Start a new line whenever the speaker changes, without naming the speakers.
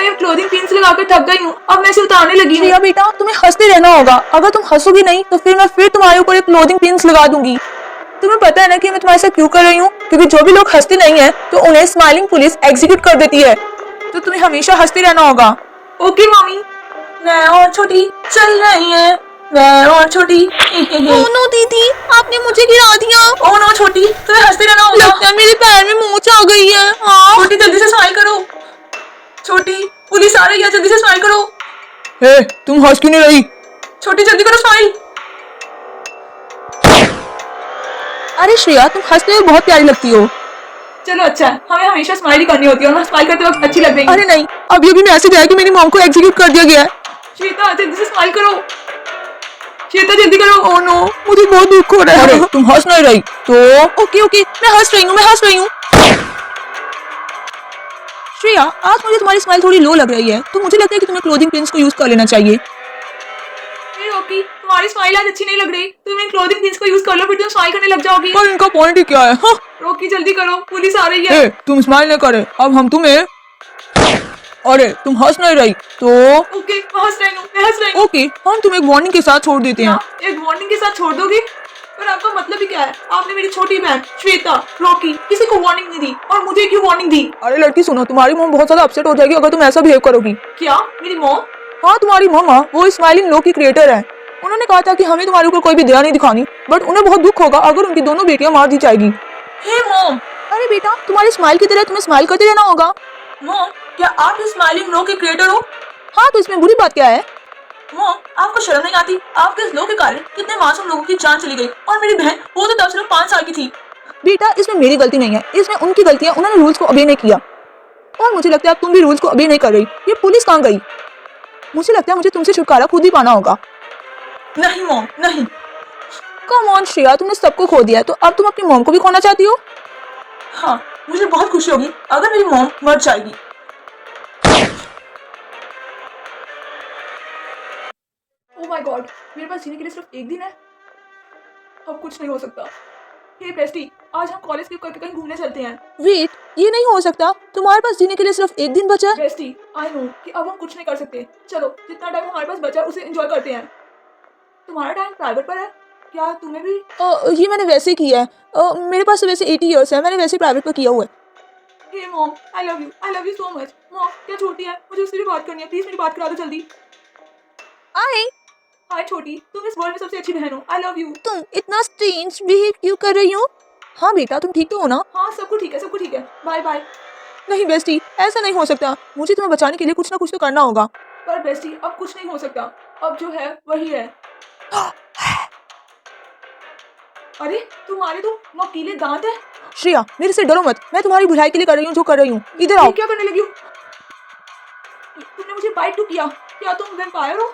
ये clothing pins लगाकर थक गई हूँ, अब मैं इसे उतारने लगी हूँ।
श्रेया बेटा तुम्हें हंसते रहना होगा, अगर तुम हंसोगी नहीं तो फिर मैं तुम्हारे ऊपर एक क्लोथिंग पिन्स लगा दूंगी। तुम्हें पता है ना कि मैं तुम्हारे साथ क्यों कर रही हूँ, क्योंकि जो भी लोग हंसते नहीं है तो उन्हें स्माइलिंग पुलिस एग्जीक्यूट कर देती है, तो तुम्हें हमेशा हंसते रहना होगा।
Okay mummy. मैं और छोटी चल रही है, मैं और छोटी।
ओह नो दीदी, आपने मुझे गिरा दिया।
ओह नो छोटी, तुम्हें हंसते रहना होगा।
लगता है मेरे पैर में मोच आ गई है।
छोटी जल्दी से स्माइल करो। छोटी पुलिस आ रही है, जल्दी से स्माइल करो।
हे तुम हंस क्यों नहीं रही?
छोटी जल्दी करो स्माइल।
अरे श्रेया तुम हंसते हुए बहुत प्यारी लगती हो।
चलो अच्छा है, हमें हमेशा स्माइल ही करनी होती है और मैं स्माइल करते वक्त अच्छी लग रही हूँ।
अरे नहीं, अभी अभी मैसेज आया कि मेरी मॉम को एग्जीक्यूट कर दिया गया है।
श्वेता जल्दी से स्माइल करो। श्वेता जल्दी करो।
ओह नो, मुझे बहुत दुख हो रहा है। अरे तुम हंस नहीं रही तो ओके ओके, मैं हंस रही हूँ। श्रेया आज मुझे तुम्हारी स्माइल थोड़ी लो लग रही है, तो मुझे लगता है कि तुम्हें क्लोथिंग पिन्स को यूज कर लेना चाहिए।
हे रॉकी, तुम्हारी स्माइल आज अच्छी नहीं लग रही, तुम इन क्लोथिंग पिन्स को यूज कर लो, फिर तुम स्माइल करने लग जाओगी।
पर इनका पॉइंट ही क्या है? हाँ?
रॉकी जल्दी करो, पुलिस आ रही है।
ए, तुम स्माइल नहीं करे, अब हम तुम्हें। अरे तुम हंस नहीं रही तो
ओके मैं हंस रही हूँ, मैं हंस रही हूँ।
ओके, हम तुम्हें एक वार्निंग के साथ छोड़ देते हैं।
क्या एक वार्निंग के साथ छोड़ दोगी? पर आपका मतलब ही क्या है? आपने मेरी छोटी बहन श्वेता, रॉकी किसी को वार्निंग नहीं दी और मुझे क्यों वार्निंग दी?
अरे लड़की सुनो, तुम्हारी मॉम बहुत ज्यादा अपसेट हो जाएगी अगर तुम ऐसा बिहेव करोगी।
क्या मेरी मॉम?
हाँ तुम्हारी मम्मा वो स्माइलिंग लो की क्रिएटर है। उन्होंने कहा था कि हमें तुम्हारे ऊपर कोई भी दया नहीं दिखानी, बट उन्हें बहुत दुख होगा अगर उनकी दोनों बेटियां मार दी जाएगी।
हे मॉम।
अरे बेटा तुम्हारी स्माइल की तरह तुम्हें स्माइल करते रहना होगा।
मॉम क्या आप इस स्माइलिंग लो के क्रिएटर हो?
हाँ तो इसमें बुरी बात क्या है?
मॉम आपको शर्म नहीं आती? आपके इस लो के कारण कितने मासूम लोगों की जान चली गई और मेरी बहन वो तो तब सिर्फ 5 साल की थी।
बेटा इसमें मेरी गलती नहीं है, इसमें उनकी गलती है, उन्होंने रूल्स को ओबे नहीं किया। और मुझे लगता है अब तुम भी रूल्स को ओबे नहीं कर रही। ये पुलिस कहाँ गई? मुझे लगता है मुझे तुमसे छुटकारा खुद ही पाना होगा।
नहीं मॉम नहीं।
कम ऑन श्रेया, तुमने सबको खो दिया है, तो अब तुम अपनी मॉम को भी खोना चाहती हो?
हाँ मुझे बहुत खुशी होगी अगर मेरी मॉम मर जाएगी। ओह माय गॉड, मेरे पास जीने के लिए सिर्फ एक दिन है, अब कुछ नहीं हो सकता। हे बेस्टी, आज हम कॉलेज स्किप करके कहीं घूमने चलते हैं।
वेट, ये नहीं हो सकता, तुम्हारे पास जीने के लिए सिर्फ एक दिन बचा है।
बेस्टी आई नो कि अब हम कुछ नहीं कर सकते, चलो जितना टाइम हमारे पास बचा है उसे एंजॉय करते हैं। तुम्हारा टाइम प्राइवेट पर है क्या? तुम्हें भी?
ये मैंने वैसे ही किया है। मेरे पास तो वैसे 80 ईयर्स है, मैंने वैसे प्राइवेट पर किया हुआ है।
Hey mom I love you so much. Mom क्या छोटी है, मुझे उससे भी बात करनी है, प्लीज मेरी बात करा दो जल्दी। हाय छोटी, तुम इस वर्ल्ड में सबसे अच्छी बहन हो, आई लव यू।
तुम इतना स्ट्रेंज बिहेव क्यों कर रही हो? हाँ बेटा तुम ठीक तो हो ना?
हाँ सब कुछ ठीक है, सब कुछ ठीक है, बाय बाय।
नहीं बेस्टी, ऐसा नहीं हो सकता, मुझे तुम्हें बचाने के लिए कुछ ना कुछ तो करना होगा।
पर बेस्टी अब कुछ नहीं हो सकता, अब जो है वही है। अरे तुम्हारे तो नोकीले दांत है।
श्रेया मेरे से डरो मत, मैं तुम्हारी भलाई के लिए कर रही हूँ जो कर रही हूँ। इधर आओ।
ये क्या करने लगी हो? तुमने मुझे बाइट क्यों किया? क्या तुम वैम्पायर हो?